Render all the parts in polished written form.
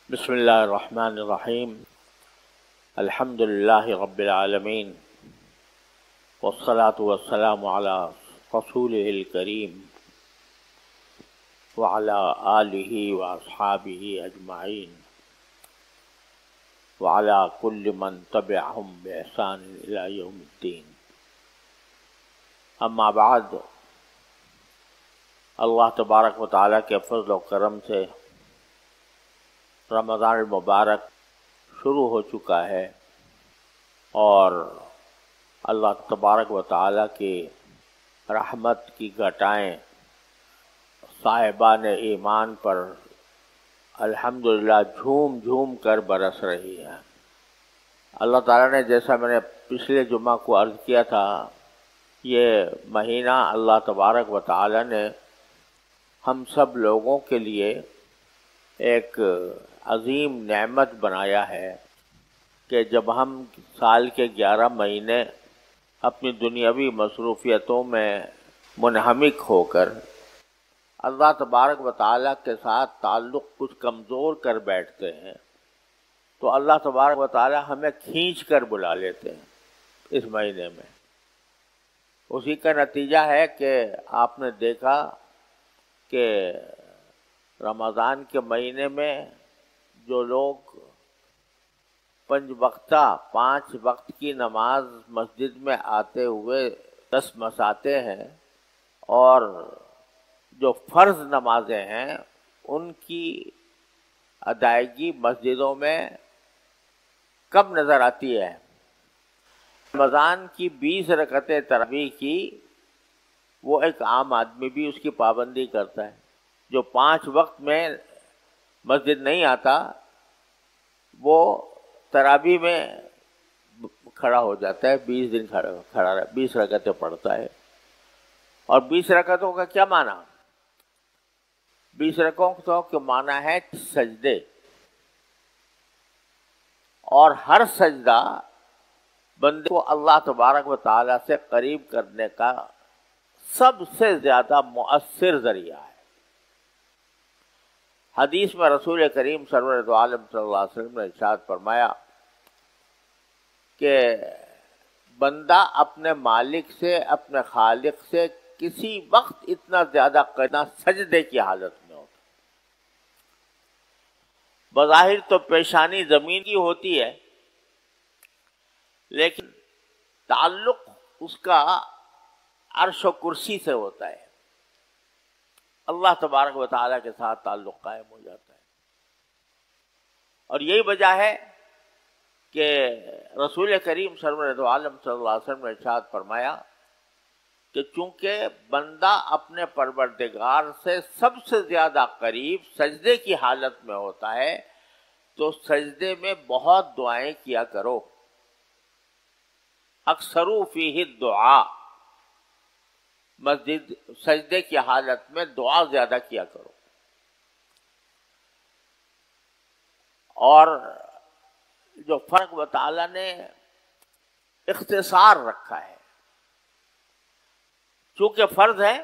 بسم اللہ الرحمن الرحیم الحمد للہ رب العالمین والصلاة والسلام علی رسولہ الکریم وعلی آلہ واصحابہ اجمعین وعلی کل من تبعہم بإحسان الی یوم الدین. اما بعد، اللہ تبارک و تعالیٰ کے فضل و کرم سے رمضان المبارک شروع ہو چکا ہے اور اللہ تبارک و تعالیٰ کی رحمت کی گھٹائیں صاحبان ایمان پر الحمدللہ جھوم جھوم کر برس رہی ہے. اللہ تعالیٰ نے، جیسا میں نے پچھلے جمعہ کو عرض کیا تھا، یہ مہینہ اللہ تبارک و تعالیٰ نے ہم سب لوگوں کے لیے ایک عظیم نعمت بنایا ہے کہ جب ہم سال کے 11 مہینے اپنی دنیاوی مصروفیتوں میں منہمک ہو کر اللہ تبارک و تعالیٰ کے ساتھ تعلق کچھ کمزور کر بیٹھتے ہیں، تو اللہ تبارک و تعالیٰ ہمیں کھینچ کر بلا لیتے ہیں اس مہینے میں. اسی کا نتیجہ ہے کہ آپ نے دیکھا کہ رمضان کے مہینے میں جو لوگ 5 وقت کی نماز مسجد میں آتے ہوئے مساتے ہیں، اور جو فرض نمازیں ہیں ان کی ادائیگی مسجدوں میں کم نظر آتی ہے. رمضان کی 20 رکعتیں تراویح کی وہ ایک عام آدمی بھی اس کی پابندی کرتا ہے. جو 5 وقت میں مسجد نہیں آتا وہ تراویح میں کھڑا ہو جاتا ہے، 20 دن کھڑا رہا، 20 رکعتیں پڑھتا ہے. اور 20 رکعتوں کا کیا معنی؟ 20 رکعتوں کا معنی ہے سجدے، اور ہر سجدہ بندے کو اللہ تبارک و تعالیٰ سے قریب کرنے کا سب سے زیادہ مؤثر ذریعہ ہے. حدیث میں رسول کریم سرور دو عالم صلی اللہ علیہ وسلم نے ارشاد فرمایا کہ بندہ اپنے مالک سے، اپنے خالق سے کسی وقت اتنا زیادہ کرنا سجدے کی حالت میں ہوتا. بظاہر تو پیشانی زمین کی ہوتی ہے، لیکن تعلق اس کا عرش و کرسی سے ہوتا ہے. اللہ تبارک و تعالیٰ کے ساتھ تعلق قائم ہو جاتا ہے. اور یہی وجہ ہے کہ رسول کریم سرور دو عالم صلی اللہ علیہ وسلم نے ارشاد فرمایا کہ چونکہ بندہ اپنے پروردگار سے سب سے زیادہ قریب سجدے کی حالت میں ہوتا ہے، تو سجدے میں بہت دعائیں کیا کرو. اکثروا فیہ الدعاء، مسجد سجدے کی حالت میں دعا زیادہ کیا کرو. اور جو فرق و تعالیٰ نے اختصار رکھا ہے، چونکہ فرض ہے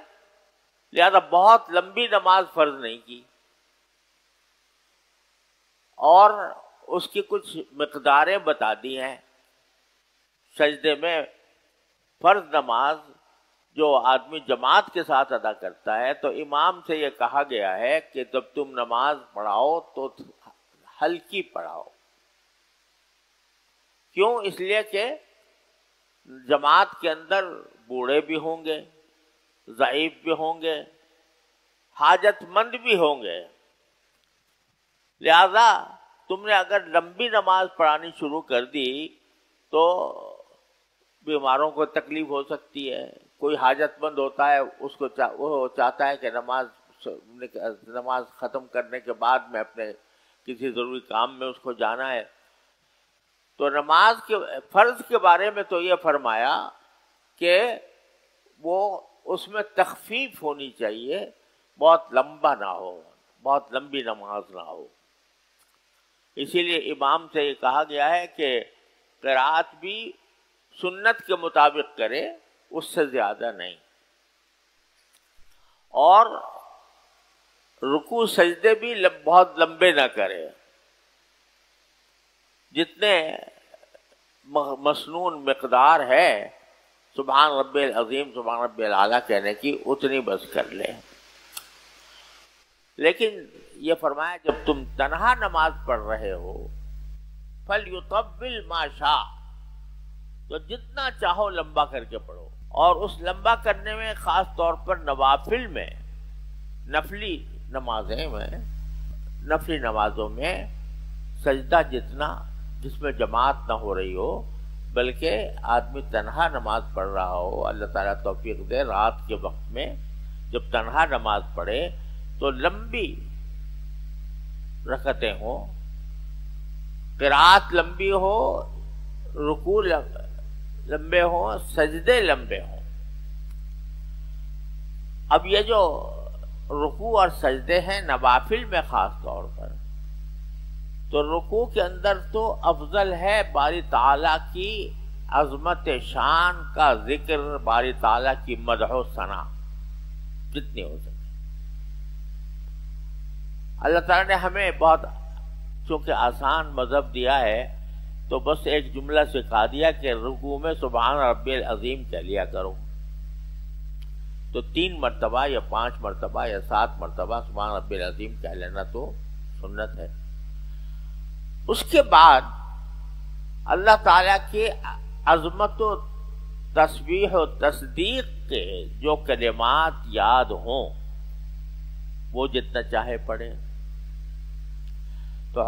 لہذا بہت لمبی نماز فرض نہیں کی، اور اس کی کچھ مقداریں بتا دی ہیں. سجدے میں فرض نماز جو آدمی جماعت کے ساتھ ادا کرتا ہے تو امام سے یہ کہا گیا ہے کہ جب تم نماز پڑھاؤ تو ہلکی پڑھاؤ. کیوں؟ اس لیے کہ جماعت کے اندر بوڑھے بھی ہوں گے، ضعیف بھی ہوں گے، حاجت مند بھی ہوں گے. لہذا تم نے اگر لمبی نماز پڑھانی شروع کر دی تو بیماروں کو تکلیف ہو سکتی ہے. کوئی حاجت مند ہوتا ہے، اس کو وہ چاہتا ہے کہ نماز ختم کرنے کے بعد میں اپنے کسی ضروری کام میں اس کو جانا ہے. تو نماز کے فرض کے بارے میں تو یہ فرمایا کہ وہ اس میں تخفیف ہونی چاہیے، بہت لمبا نہ ہو، بہت لمبی نماز نہ ہو. اسی لیے امام سے یہ کہا گیا ہے کہ قرات بھی سنت کے مطابق کرے، اس سے زیادہ نہیں. اور رکوع سجدے بھی بہت لمبے نہ کرے. جتنے مسنون مقدار ہے سبحان رب العظیم سبحان رب الاعلیٰ کہنے کی اتنی بس کر لے. لیکن یہ فرمایا جب تم تنہا نماز پڑھ رہے ہو فَلْيُطَوِّلْ مَا شَاءَ، تو جتنا چاہو لمبا کر کے پڑھو. اور اس لمبا کرنے میں خاص طور پر نوافل میں، نفلی نمازوں میں سجدہ جتنا جس میں جماعت نہ ہو رہی ہو بلکہ آدمی تنہا نماز پڑھ رہا ہو، اللہ تعالیٰ توفیق دے رات کے وقت میں جب تنہا نماز پڑھے تو لمبی رکعتیں ہوں، قرات لمبی ہو، رکوع لمبے ہوں، سجدے لمبے ہوں. اب یہ جو رکوع اور سجدے ہیں نوافل میں خاص طور پر، تو رکوع کے اندر تو افضل ہے باری تعالیٰ کی عظمت شان کا ذکر، باری تعالیٰ کی مدح و ثنا جتنی ہو سکے. اللہ تعالیٰ نے ہمیں بہت چونکہ آسان مذہب دیا ہے تو بس ایک جملہ سکھا دیا کہ رکوع میں سبحان ربی العظیم کہہ لیا کرو. تو 3 مرتبہ یا 5 مرتبہ یا 7 مرتبہ سبحان ربی العظیم کہہ لینا تو سنت ہے. اس کے بعد اللہ تعالیٰ کے عظمت و تسبیح و تصدیق کے جو کلمات یاد ہوں وہ جتنا چاہے پڑھے. تو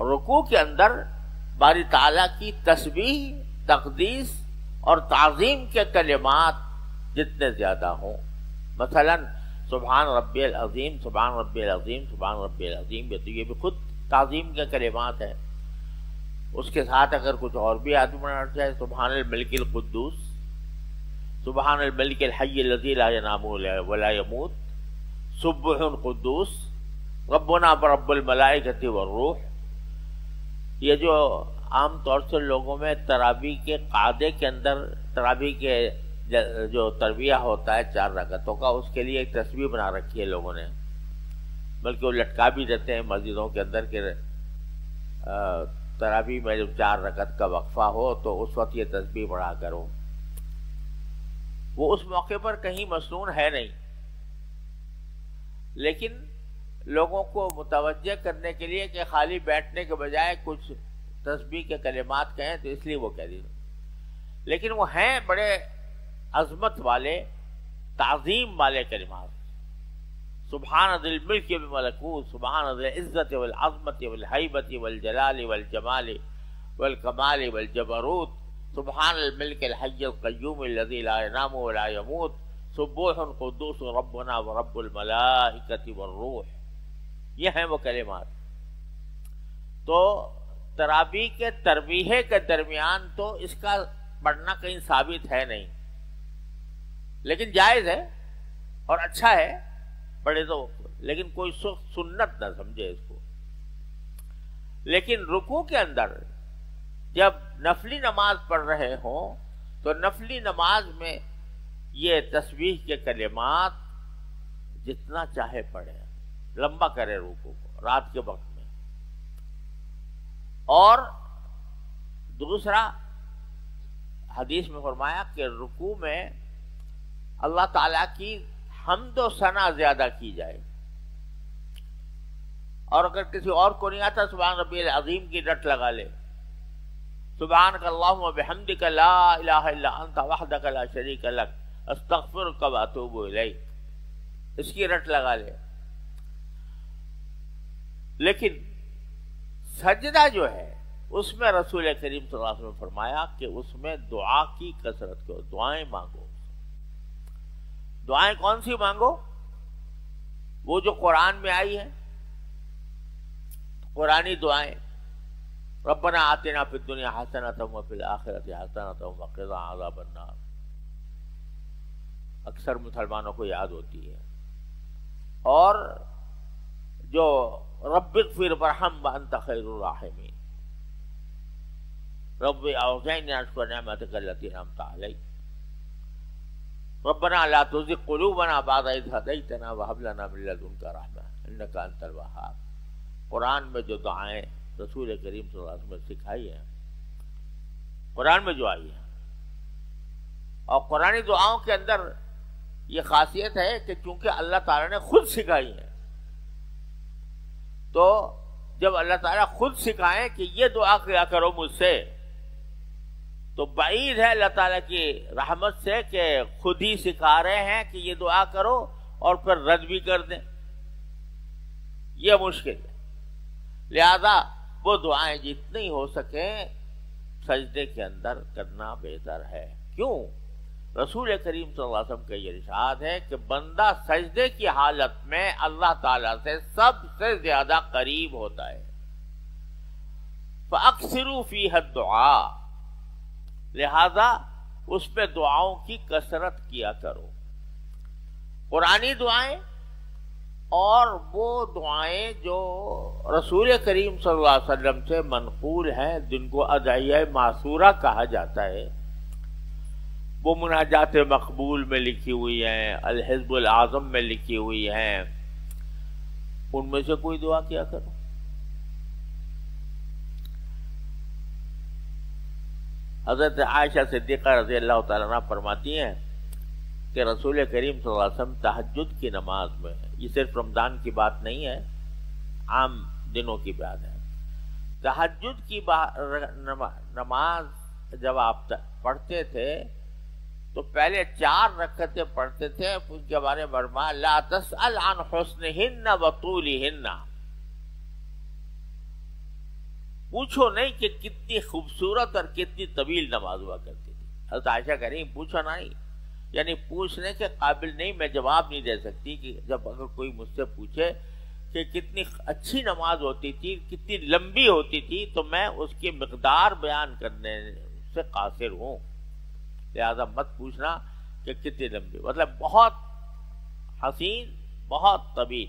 رکوع کے اندر باری تعالیٰ کی تسبیح، تقدیس اور تعظیم کے کلمات جتنے زیادہ ہوں، مثلا سبحان ربی العظیم سبحان ربی العظیم سبحان ربی العظیم، یہ بھی خود تعظیم کے کلمات ہیں. اس کے ساتھ اگر کچھ اور بھی آدمی بنانا چاہے سبحان الملک القدوس سبحان الملک الحی الذی لا ینام ولا یموت سبح قدوس ربنا برب الملائکۃ والروح. یہ جو عام طور سے لوگوں میں تراویح کے قاعدے کے اندر تراویح کے جو ترویہ ہوتا ہے 4 رکعتوں کا، اس کے لیے ایک تسبیح بنا رکھی ہے لوگوں نے، بلکہ وہ لٹکا بھی دیتے ہیں مسجدوں کے اندر کہ تراویح میں جب 4 رکعت کا وقفہ ہو تو اس وقت یہ تسبیح پڑھا کرو. وہ اس موقع پر کہیں مسنون ہے نہیں، لیکن لوگوں کو متوجہ کرنے کے لیے کہ خالی بیٹھنے کے بجائے کچھ تسبیح کے کلمات کہیں تو اس لیے وہ کہہ دیتے. لیکن وہ ہیں بڑے عظمت والے، تعظیم والے کلمات. سبحان ذی الملک والملکوت سبحان ذی العزت والعظمت والہیبت والجلال والجمال والکمال والجبروت سبحان الملک الحی القیوم الذی لا ینام ولا یموت سبوح قدوس ربنا ورب الملائکۃ والروح. یہ ہیں وہ کلمات. تو تراویح کے ترویح کے درمیان تو اس کا پڑھنا کہیں ثابت ہے نہیں، لیکن جائز ہے اور اچھا ہے پڑھے تو، لیکن کوئی سنت نہ سمجھے اس کو. لیکن رکوع کے اندر جب نفلی نماز پڑھ رہے ہوں تو نفلی نماز میں یہ تسبیح کے کلمات جتنا چاہے پڑھے، لمبا کرے رکوع کو رات کے وقت میں. اور دوسرا حدیث میں فرمایا کہ رکوع میں اللہ تعالیٰ کی حمد و ثنا زیادہ کی جائے، اور اگر کسی اور کو نہیں آتا سبحان ربی العظیم کی رٹ لگا لے، سبحانک اللہم بحمدک لا الہ الا انت وحدک لا شریک لک استغفرک واتوب الیک، اس کی رٹ لگا لے. لیکن سجدہ جو ہے اس میں رسول کریم صلی اللہ علیہ وسلم نے فرمایا کہ اس میں دعا کی کثرت کرو، دعائیں مانگو. دعائیں کون سی مانگو؟ وہ جو قرآن میں آئی ہیں، قرآنی دعائیں. ربنا آتنا فی الدنیا حسنۃ وفی الآخرۃ حسنۃ وقنا عذاب النار اکثر مسلمانوں کو یاد ہوتی ہے. اور جو رب اغفر وارحم وانت خیر الراحمین، رب اوزعنی ان اشکر نعمتک التی انعمت علی، ربنا لا تزغ قلوبنا بعد اذ ہدیتنا وہب لنا من لدنک رحمۃ انک انت الوہاب. قرآن میں جو دعائیں رسول کریم صلی اللہ علیہ وسلم نے سکھائی ہے، قرآن میں جو آئی ہے. اور قرآنی دعاؤں کے اندر یہ خاصیت ہے کہ چونکہ اللہ تعالیٰ نے خود سکھائی ہے، تو جب اللہ تعالیٰ خود سکھائیں کہ یہ دعا کیا کرو مجھ سے، تو بعید ہے اللہ تعالیٰ کی رحمت سے کہ خود ہی سکھا رہے ہیں کہ یہ دعا کرو اور پھر رد بھی کر دیں. یہ مشکل ہے. لہذا وہ دعائیں جتنی ہو سکیں سجدے کے اندر کرنا بہتر ہے. کیوں؟ رسول کریم صلی اللہ علیہ وسلم کا یہ ارشاد ہے کہ بندہ سجدے کی حالت میں اللہ تعالیٰ سے سب سے زیادہ قریب ہوتا ہے. فَأَكْثِرُوا فِيهَا الدُّعَاءَ، لہذا اس میں دعاؤں کی کثرت کیا کرو. قرآنی دعائیں اور وہ دعائیں جو رسول کریم صلی اللہ علیہ وسلم سے منقول ہیں، جن کو ادعیہ معصورہ کہا جاتا ہے، وہ مناجات مقبول میں لکھی ہوئی ہیں، الحزب العظم میں لکھی ہوئی ہیں، ان میں سے کوئی دعا کیا کرو. حضرت عائشہ صدیقہ رضی اللہ تعالیٰ عنہ فرماتی ہیں کہ رسول کریم صلی اللہ علیہ وسلم تہجد کی نماز میں، یہ صرف رمضان کی بات نہیں ہے، عام دنوں کی بات ہے، تہجد کی نماز جب آپ پڑھتے تھے تو پہلے 4 رکعتیں پڑھتے تھے. اس کے بارے میں فرمایا لا تسأل عن حسنہن وطولہن، پوچھو نہیں کہ کتنی خوبصورت اور کتنی طویل نماز ہوا کرتی تھی. حضرت عائشہ کہہ رہی پوچھو نہیں، یعنی پوچھنے کے قابل نہیں، میں جواب نہیں دے سکتی کہ جب اگر کوئی مجھ سے پوچھے کہ کتنی اچھی نماز ہوتی تھی، کتنی لمبی ہوتی تھی، تو میں اس کی مقدار بیان کرنے سے قاصر ہوں. لہذا مت پوچھنا کہ کتنی لمبی، مطلب بہت حسین، بہت طویل،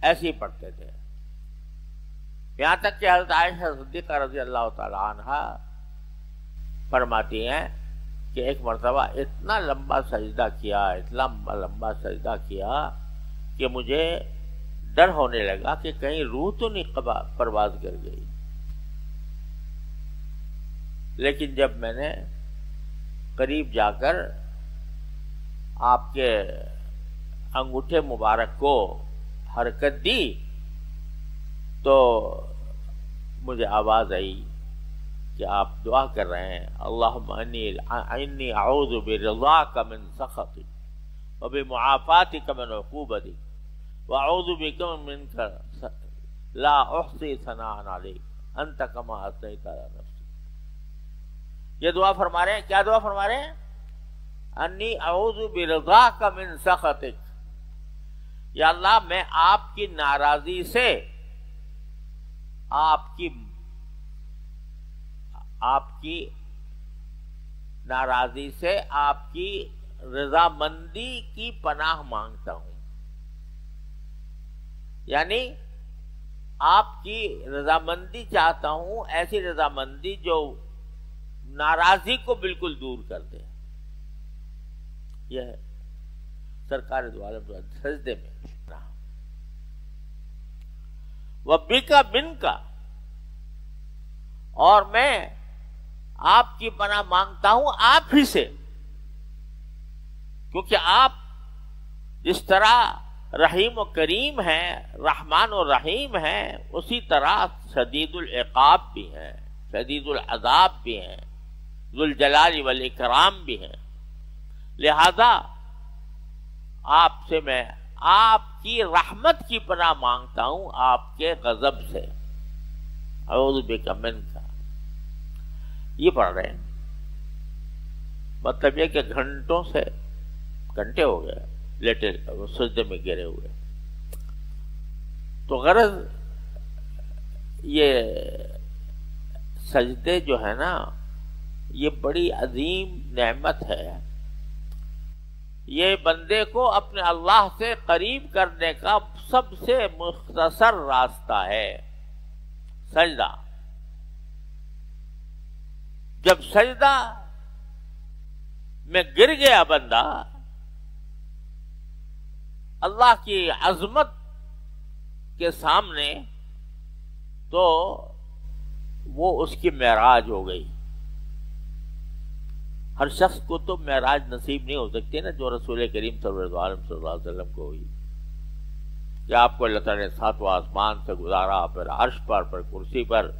ایسے ہی پڑھتے تھے. یہاں تک کہ حضرت عائشہ صدیقہ رضی اللہ تعالی عنہا فرماتی ہیں کہ ایک مرتبہ اتنا لمبا سجدہ کیا، اتنا لمبا سجدہ کیا کہ مجھے ڈر ہونے لگا کہ کہیں روح تو نہیں پرواز کر گئی. لیکن جب میں نے قریب جا کر آپ کے انگوٹھے مبارک کو حرکت دی تو مجھے آواز آئی کہ آپ دعا کر رہے ہیں اللہم انی اعوذ برضاک من سخطک وبمعافاتک من عقوبتک واعوذ بک منک لا احصی ثناء علیک انت کما اثنیت علی نفسک. یہ دعا فرما رہے ہیں. کیا دعا فرما رہے ہیں؟ انی اعوذ برضاک من سخطک، یا اللہ میں آپ کی ناراضی سے، آپ کی ناراضی سے، آپ کی رضامندی کی پناہ مانگتا ہوں. یعنی آپ کی رضامندی چاہتا ہوں، ایسی رضامندی جو ناراضی کو بالکل دور کر دے. یہ ہے سرکار دو عالم سجدے میں. وَبِكَ مِنْكَ، اور میں آپ کی پناہ مانگتا ہوں آپ ہی سے، کیونکہ آپ جس طرح رحیم و کریم ہیں، رحمان و رحیم ہیں، اسی طرح شدید العقاب بھی ہیں، شدید العذاب بھی ہیں، ذو الجلال والاکرام بھی ہیں. لہذا آپ سے میں آپ کی رحمت کی پناہ مانگتا ہوں آپ کے غضب سے. اعوذ بک منک، یہ پڑھ رہے ہیں. مطلب یہ کہ گھنٹے ہو گئے لیٹے سجدے میں گرے ہوئے. تو غرض یہ سجدے جو ہے نا، یہ بڑی عظیم نعمت ہے. یہ بندے کو اپنے اللہ سے قریب کرنے کا سب سے مختصر راستہ ہے سجدہ. جب سجدہ میں گر گیا بندہ، اللہ کی عظمت کے سامنے تو وہ اس کی معراج ہو گئی. ہر شخص کو تو معراج نصیب نہیں ہو سکتی نا جو رسول کریم صلی اللہ علیہ وسلم کو ہوئی، کہ آپ کو اللہ تعالیٰ نے ساتواں آسمان سے گزارا، پھر عرش پر کرسی پر،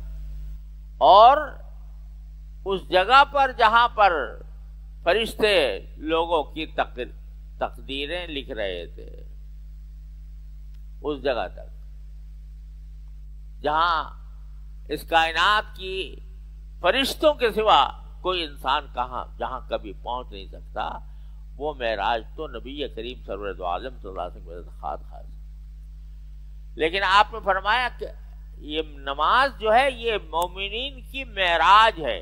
اور اس جگہ پر جہاں پر فرشتے لوگوں کی تقدیریں لکھ رہے تھے، اس جگہ تک جہاں اس کائنات کی فرشتوں کے سوا کوئی انسان جہاں کبھی پہنچ نہیں سکتا، وہ معراج تو نبی کریم سرور دو عالم صلی اللہ علیہ وسلم کے خاص. لیکن آپ نے فرمایا کہ یہ نماز جو ہے یہ مومنین کی معراج ہے،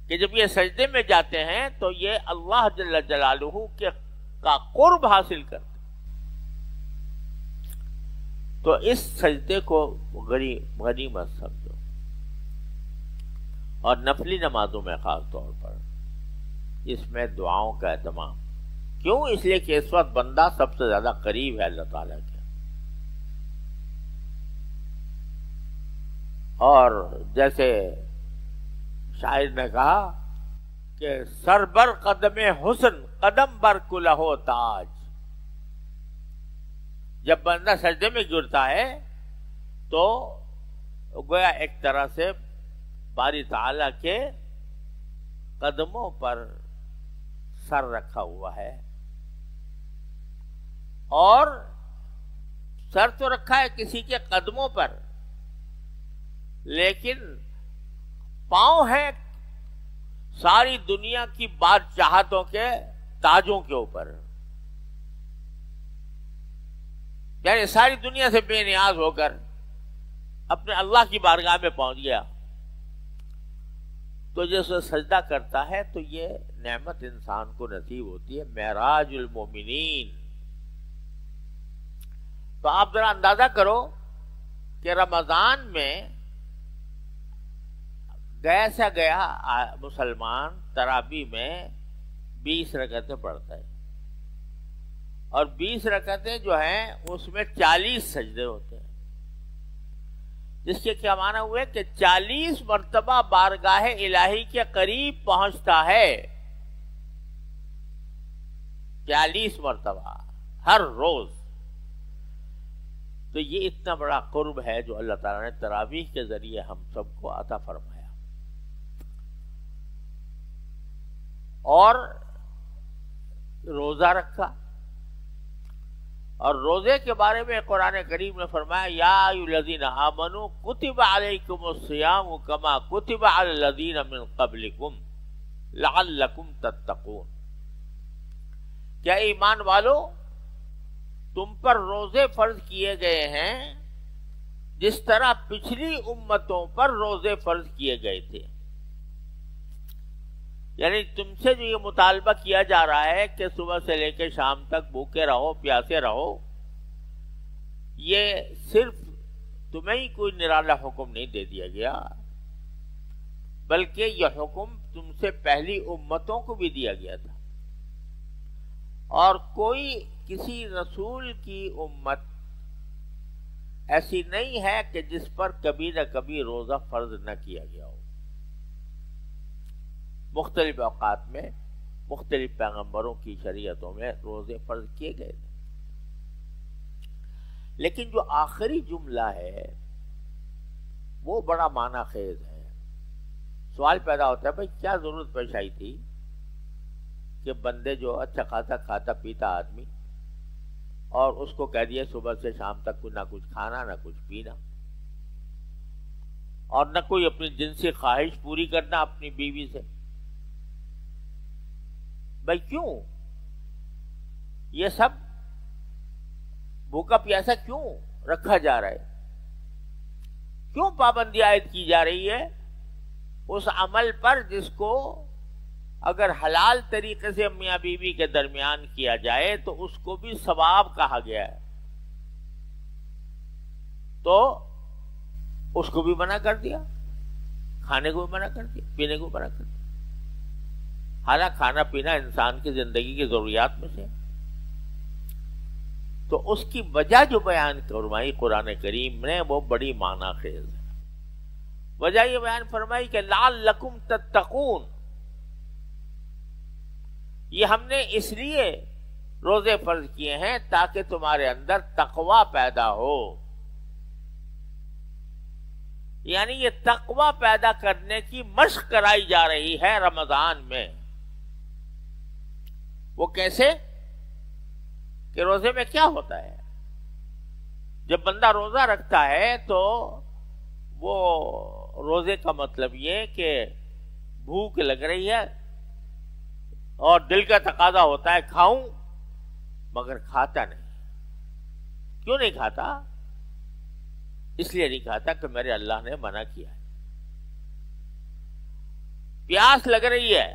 کہ جب یہ سجدے میں جاتے ہیں تو یہ اللہ جل جلالہ کا قرب حاصل کرتے. تو اس سجدے کو غنیمت سمجھو، اور نفلی نمازوں میں خاص طور پر اس میں دعاؤں کا اہتمام. کیوں؟ اس لیے کہ اس وقت بندہ سب سے زیادہ قریب ہے اللہ تعالیٰ کے. اور جیسے شاعر نے کہا کہ سر بر قدم حسن قدم بر کلہو تاج. جب بندہ سجدے میں گرتا ہے تو گویا ایک طرح سے باری تعالیٰ کے قدموں پر سر رکھا ہوا ہے، اور سر تو رکھا ہے کسی کے قدموں پر، لیکن پاؤں ہے ساری دنیا کی بادشاہتوں کے تاجوں کے اوپر. یعنی ساری دنیا سے بے نیاز ہو کر اپنے اللہ کی بارگاہ میں پہنچ گیا. تو جیسے سجدہ کرتا ہے تو یہ نعمت انسان کو نصیب ہوتی ہے، معراج المومنین. تو آپ ذرا اندازہ کرو کہ رمضان میں گیا مسلمان تراویح میں 20 رکعتیں پڑھتا ہے، اور 20 رکعتیں جو ہیں اس میں 40 سجدے ہوتے ہیں، جس کے کیا معنی ہوئے کہ 40 مرتبہ بارگاہ الہی کے قریب پہنچتا ہے. 40 مرتبہ ہر روز. تو یہ اتنا بڑا قرب ہے جو اللہ تعالیٰ نے تراویح کے ذریعے ہم سب کو عطا فرمایا. اور روزہ رکھا، اور روزے کے بارے میں قرآن کریم نے فرمایا یا ایھا الذین آمنوا کتب علیکم الصیام کما کتب علی الذین من قبلکم لعلکم تتقون. کیا ایمان والو تم پر روزے فرض کیے گئے ہیں جس طرح پچھلی امتوں پر روزے فرض کیے گئے تھے. یعنی تم سے جو یہ مطالبہ کیا جا رہا ہے کہ صبح سے لے کے شام تک بھوکے رہو پیاسے رہو، یہ صرف تمہیں ہی کوئی نرالا حکم نہیں دے دیا گیا، بلکہ یہ حکم تم سے پہلی امتوں کو بھی دیا گیا تھا. اور کوئی کسی رسول کی امت ایسی نہیں ہے کہ جس پر کبھی نہ کبھی روزہ فرض نہ کیا گیا ہو. مختلف اوقات میں مختلف پیغمبروں کی شریعتوں میں روزے فرض کیے گئے تھے. لیکن جو آخری جملہ ہے وہ بڑا معنی خیز ہے. سوال پیدا ہوتا ہے بھائی کیا ضرورت پیش آئی تھی کہ بندے جو اچھا خاصا کھاتا پیتا آدمی، اور اس کو کہہ دیا صبح سے شام تک نہ کچھ کھانا نہ کچھ پینا، اور نہ کوئی اپنی جنسی خواہش پوری کرنا اپنی بیوی سے. بھائی کیوں یہ سب بھوکا پیاسا کیوں رکھا جا رہا ہے؟ کیوں پابندی عائد کی جا رہی ہے اس عمل پر جس کو اگر حلال طریقے سے میاں بیوی کے درمیان کیا جائے تو اس کو بھی ثواب کہا گیا ہے، تو اس کو بھی منع کر دیا، کھانے کو بھی منع کر دیا، پینے کو بھی منع کر دیا. حالانکہ کھانا پینا انسان کی زندگی کی ضروریات میں سے. تو اس کی وجہ جو بیان فرمائی قرآن کریم نے وہ بڑی معنی خیز ہے. وجہ یہ بیان فرمائی کہ لعلکم تتقون، یہ ہم نے اس لیے روزے فرض کیے ہیں تاکہ تمہارے اندر تقوی پیدا ہو. یعنی یہ تقوی پیدا کرنے کی مشق کرائی جا رہی ہے رمضان میں. وہ کیسے کہ روزے میں کیا ہوتا ہے، جب بندہ روزہ رکھتا ہے تو وہ روزے کا مطلب یہ کہ بھوک لگ رہی ہے اور دل کا تقاضا ہوتا ہے کھاؤں، مگر کھاتا نہیں. کیوں نہیں کھاتا؟ اس لیے نہیں کھاتا کہ میرے اللہ نے منع کیا ہے. پیاس لگ رہی ہے،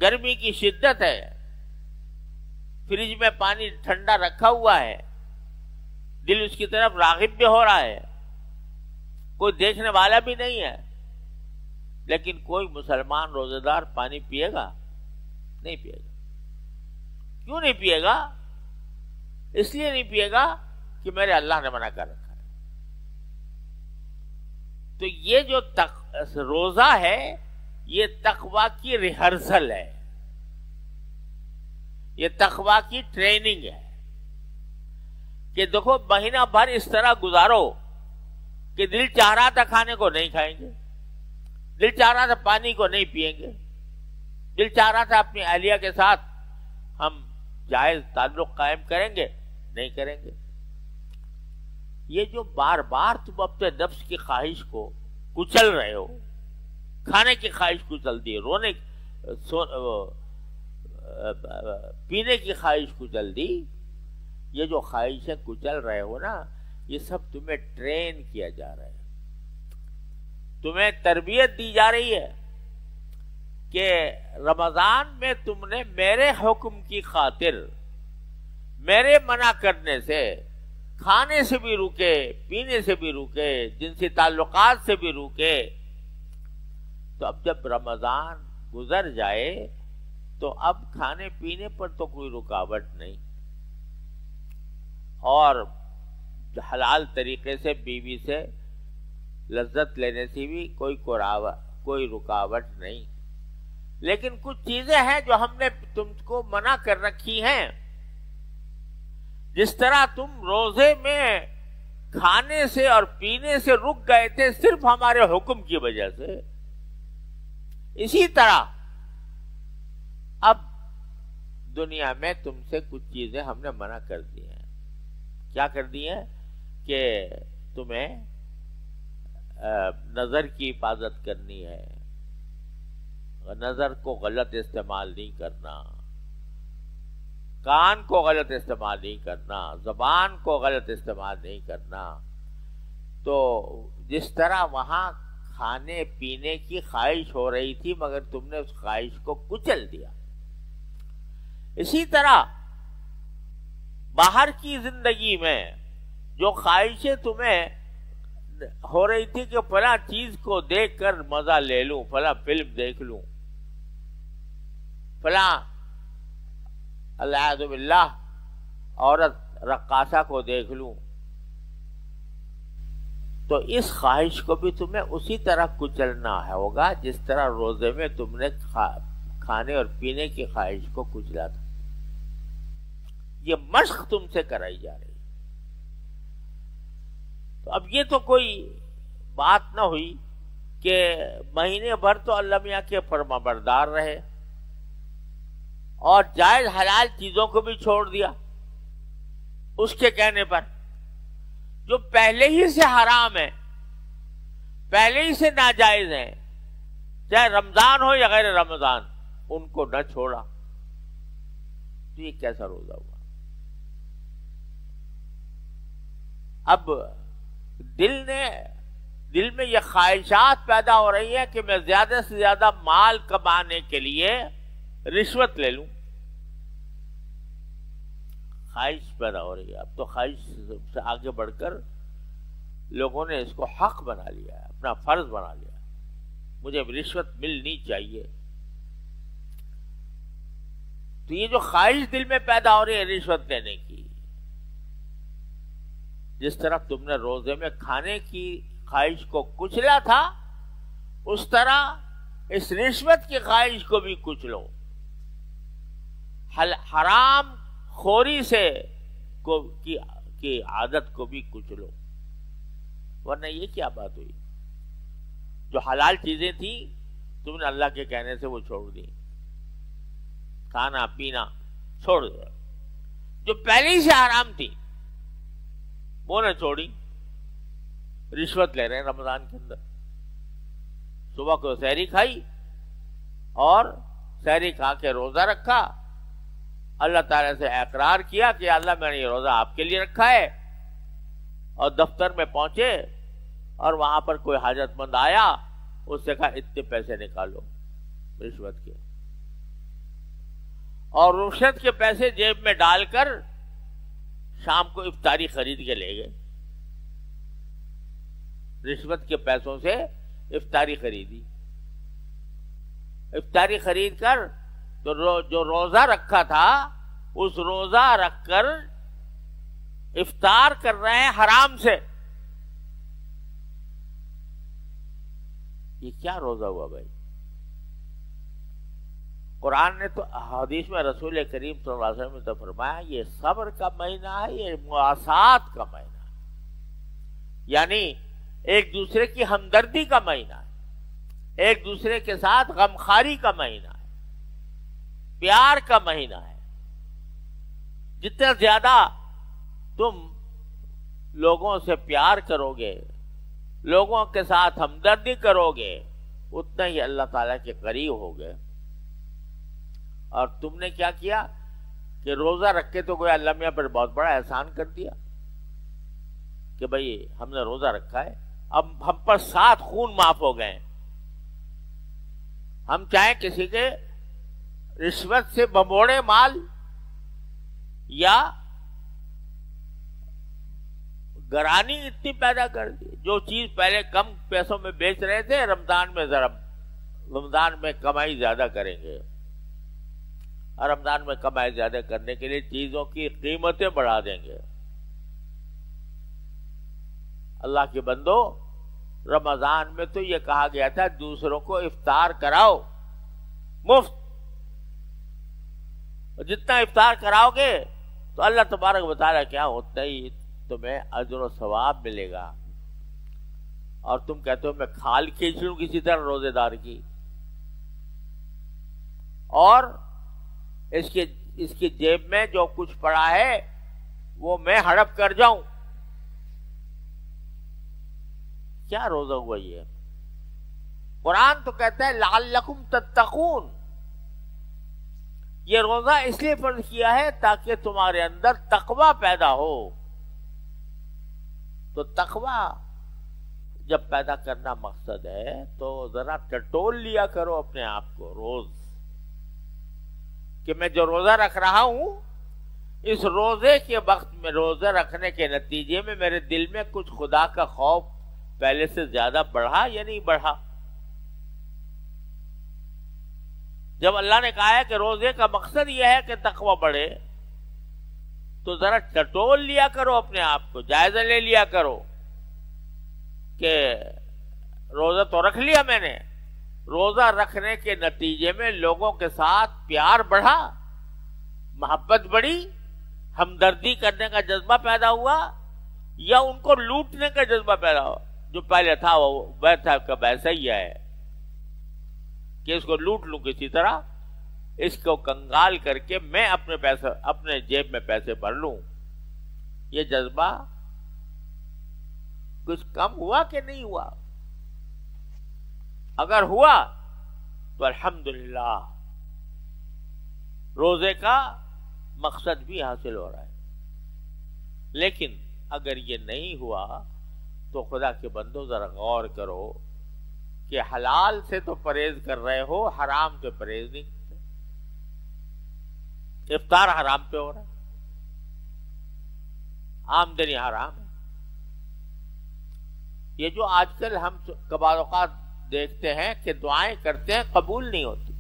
گرمی کی شدت ہے، فریج میں پانی ٹھنڈا رکھا ہوا ہے، دل اس کی طرف راغب بھی ہو رہا ہے، کوئی دیکھنے والا بھی نہیں ہے، لیکن کوئی مسلمان روزے دار پانی پیے گا؟ نہیں پیے گا. کیوں نہیں پیے گا؟ اس لیے نہیں پیے گا کہ میرے اللہ نے منع کر رکھا ہے. تو یہ جو روزہ ہے یہ تقوی کی ریہرسل ہے، یہ تقوی کی ٹریننگ ہے کہ دیکھو مہینہ بھر اس طرح گزارو کہ دل چاہ رہا تھا کھانے کو نہیں کھائیں گے، دل چاہ رہا تھا پانی کو نہیں پیئیں گے، دل چاہ رہا تھا اپنی اہلیہ کے ساتھ ہم جائز تعلق قائم کریں گے، نہیں کریں گے. یہ جو بار بار تم اپنے نفس کی خواہش کو کچل رہے ہو، کھانے کی خواہش کچل دی، رونے پینے کی خواہش کچل دی، یہ جو خواہشیں کچل رہے ہو نا، یہ سب تمہیں ٹرین کیا جا رہا ہے، تمہیں تربیت دی جا رہی ہے کہ رمضان میں تم نے میرے حکم کی خاطر میرے منع کرنے سے، کھانے سے بھی روکے، پینے سے بھی روکے، جنسی تعلقات سے بھی روکے. تو اب جب رمضان گزر جائے تو اب کھانے پینے پر تو کوئی رکاوٹ نہیں، اور حلال طریقے سے بیوی سے لذت لینے سے بھی کوئی رکاوٹ نہیں. لیکن کچھ چیزیں ہیں جو ہم نے تم کو منع کر رکھی ہیں. جس طرح تم روزے میں کھانے سے اور پینے سے رک گئے تھے صرف ہمارے حکم کی وجہ سے، اسی طرح اب دنیا میں تم سے کچھ چیزیں ہم نے منع کر دی ہیں. کیا کر دی ہیں؟ کہ تمہیں نظر کی حفاظت کرنی ہے، نظر کو غلط استعمال نہیں کرنا، کان کو غلط استعمال نہیں کرنا، زبان کو غلط استعمال نہیں کرنا. تو جس طرح وہاں کھانے پینے کی خواہش ہو رہی تھی مگر تم نے اس خواہش کو کچل دیا، اسی طرح باہر کی زندگی میں جو خواہشیں تمہیں ہو رہی تھی کہ فلاں چیز کو دیکھ کر مزہ لے لوں، فلاں فلم دیکھ لوں، فلاں الیاذ باللہ عورت رقاصہ کو دیکھ لوں، تو اس خواہش کو بھی تمہیں اسی طرح کچلنا ہوگا جس طرح روزے میں تم نے کھانے اور پینے کی خواہش کو کچلا تھا. یہ مشق تم سے کرائی جا رہی. تو اب یہ تو کوئی بات نہ ہوئی کہ مہینے بھر تو اللہ میاں کے فرما بردار رہے اور جائز حلال چیزوں کو بھی چھوڑ دیا اس کے کہنے پر، جو پہلے ہی سے حرام ہے، پہلے ہی سے ناجائز ہیں، چاہے رمضان ہو یا غیر رمضان، ان کو نہ چھوڑا. تو یہ کیسا روزہ ہوا؟ اب دل میں یہ خواہشات پیدا ہو رہی ہے کہ میں زیادہ سے زیادہ مال کمانے کے لیے رشوت لے لوں. خواہش پیدا ہو رہی ہے. اب تو خواہش سے آگے بڑھ کر لوگوں نے اس کو حق بنا لیا ہے، اپنا فرض بنا لیا. مجھے رشوت ملنی چاہیے. تو یہ جو خواہش دل میں پیدا ہو رہی ہے رشوت لینے کی، جس طرح تم نے روزے میں کھانے کی خواہش کو کچلا تھا، اس طرح اس رشوت کی خواہش کو بھی کچلو، حرام خوری سے کی عادت کو بھی کچلو، ورنہ یہ کیا بات ہوئی؟ جو حلال چیزیں تھیں تم نے اللہ کے کہنے سے وہ چھوڑ دی، کھانا پینا چھوڑ دیا، جو پہلے سے حرام تھی وہ نہ چھوڑی۔ رشوت لے رہے ہیں رمضان کے اندر، صبح کو سحری کھائی اور سحری کھا کے روزہ رکھا، اللہ تعالیٰ سے اقرار کیا کہ اللہ میں نے یہ روزہ آپ کے لیے رکھا ہے، اور دفتر میں پہنچے اور وہاں پر کوئی حاجت مند آیا، اس سے کہا اتنے پیسے نکالو رشوت کے، اور رشوت کے پیسے جیب میں ڈال کر شام کو افطاری خرید کے لے گئے، رشوت کے پیسوں سے افطاری خریدی، افطاری خرید کر تو جو روزہ رکھا تھا اس روزہ رکھ کر افطار کر رہے ہیں حرام سے۔ یہ کیا روزہ ہوا بھائی؟ قرآن نے تو حدیث میں رسول کریم صلی اللہ علیہ وسلم نے تو فرمایا یہ صبر کا مہینہ ہے، یہ مواسات کا مہینہ ہے، یعنی ایک دوسرے کی ہمدردی کا مہینہ ہے، ایک دوسرے کے ساتھ غمخواری کا مہینہ ہے، پیار کا مہینہ ہے۔ جتنا زیادہ تم لوگوں سے پیار کرو گے، لوگوں کے ساتھ ہمدردی کرو گے، اتنا ہی اللہ تعالیٰ کے قریب ہوگے۔ اور تم نے کیا کیا کہ روزہ رکھ کے تو گویا اللہ میاں پر بہت بڑا احسان کر دیا کہ بھئی ہم نے روزہ رکھا ہے، اب ہم پر 7 خون معاف ہو گئے ہیں۔ ہم چاہیں کسی کے رشوت سے بموڑے مال یا گرانی اتنی پیدا کر دی، جو چیز پہلے کم پیسوں میں بیچ رہے تھے رمضان میں کمائی زیادہ کریں گے، اور رمضان میں کمائی زیادہ کرنے کے لیے چیزوں کی قیمتیں بڑھا دیں گے۔ اللہ کے بندو، رمضان میں تو یہ کہا گیا تھا دوسروں کو افطار کراؤ مفت، جتنا افطار کراؤ گے تو اللہ تبارک و تعالیٰ کیا ہوتا ہی تمہیں اجر و ثواب ملے گا۔ اور تم کہتے ہو میں کھال کھینچ لوں کسی طرح روزے دار کی، اور اس کی جیب میں جو کچھ پڑا ہے وہ میں ہڑپ کر جاؤں۔ کیا روزہ ہوا یہ؟ قرآن تو کہتا ہے لعلکم تتقون، یہ روزہ اس لیے فرض کیا ہے تاکہ تمہارے اندر تقوی پیدا ہو۔ تو تقوی جب پیدا کرنا مقصد ہے تو ذرا ٹٹول لیا کرو اپنے آپ کو روز، کہ میں جو روزہ رکھ رہا ہوں اس روزے کے وقت میں، روزہ رکھنے کے نتیجے میں میرے دل میں کچھ خدا کا خوف پہلے سے زیادہ بڑھا یا نہیں بڑھا۔ جب اللہ نے کہا ہے کہ روزے کا مقصد یہ ہے کہ تقوی بڑھے، تو ذرا ٹٹول لیا کرو اپنے آپ کو، جائزہ لے لیا کرو کہ روزہ تو رکھ لیا میں نے، روزہ رکھنے کے نتیجے میں لوگوں کے ساتھ پیار بڑھا، محبت بڑھی، ہمدردی کرنے کا جذبہ پیدا ہوا، یا ان کو لوٹنے کا جذبہ پیدا ہوا؟ جو پہلے تھا وہ ویسا کا ویسا ہی ہے کہ اس کو لوٹ لوں کسی طرح، اس کو کنگال کر کے میں اپنے جیب میں پیسے بھر لوں۔ یہ جذبہ کچھ کم ہوا کہ نہیں ہوا؟ اگر ہوا تو الحمدللہ روزے کا مقصد بھی حاصل ہو رہا ہے، لیکن اگر یہ نہیں ہوا تو خدا کے بندو ذرا غور کرو کہ حلال سے تو پرہیز کر رہے ہو، حرام سے پرہیز نہیں کرتے۔ افطار حرام پہ ہو رہا ہے، آمدنی حرام ہے۔ یہ جو آج کل ہم بعض اوقات دیکھتے ہیں کہ دعائیں کرتے ہیں قبول نہیں ہوتی،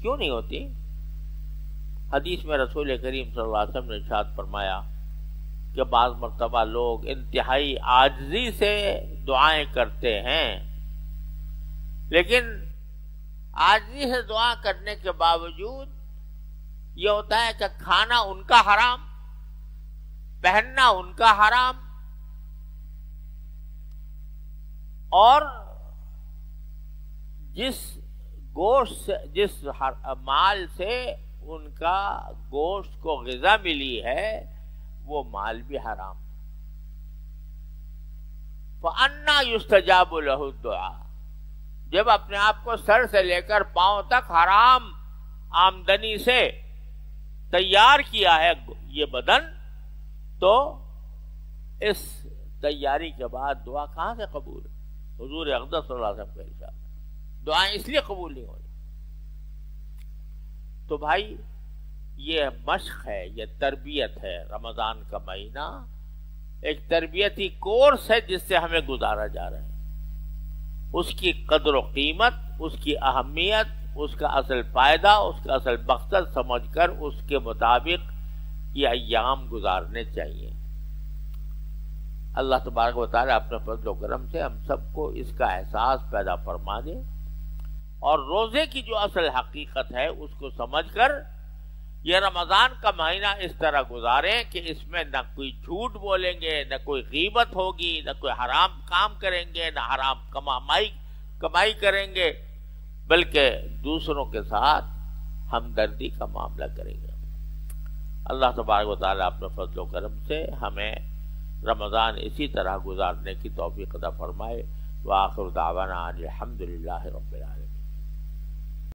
کیوں نہیں ہوتی؟ حدیث میں رسول کریم صلی اللہ علیہ وسلم نے ارشاد فرمایا کہ بعض مرتبہ لوگ انتہائی عاجزی سے دعائیں کرتے ہیں، لیکن عاجزی سے دعا کرنے کے باوجود یہ ہوتا ہے کہ کھانا ان کا حرام، پہننا ان کا حرام، اور جس گوشت سے، جس مال سے ان کا گوشت کو غذا ملی ہے وہ مال بھی حرام۔ فَأَنَّا يُسْتَجَابُ لَهُ الدُّعَاء، جب اپنے آپ کو سر سے لے کر پاؤں تک حرام آمدنی سے تیار کیا ہے یہ بدن، تو اس تیاری کے بعد دعا کہاں سے قبول ہے؟ حضور اقدس صلی اللہ علیہ وسلم کا ارشاد، دعائیں اس لیے قبول نہیں ہو رہی۔ تو بھائی یہ مشق ہے، یہ تربیت ہے۔ رمضان کا مہینہ ایک تربیتی کورس ہے جس سے ہمیں گزارا جا رہا ہے۔ اس کی قدر و قیمت، اس کی اہمیت، اس کا اصل فائدہ، اس کا اصل مقصد سمجھ کر اس کے مطابق یہ ایام گزارنے چاہیے۔ اللہ تبارک و تعالیٰ اپنے فضل و کرم سے ہم سب کو اس کا احساس پیدا فرما دے، اور روزے کی جو اصل حقیقت ہے اس کو سمجھ کر یہ رمضان کا مہینہ اس طرح گزاریں کہ اس میں نہ کوئی جھوٹ بولیں گے، نہ کوئی غیبت ہوگی، نہ کوئی حرام کام کریں گے، نہ حرام کمائی کریں گے، بلکہ دوسروں کے ساتھ ہمدردی کا معاملہ کریں گے۔ اللہ تبارک و تعالیٰ اپنے فضل و کرم سے ہمیں رمضان اسی طرح گزارنے کی توفیق عطا فرمائے۔ وآخر دعوانا الحمدللہ رب العالمین۔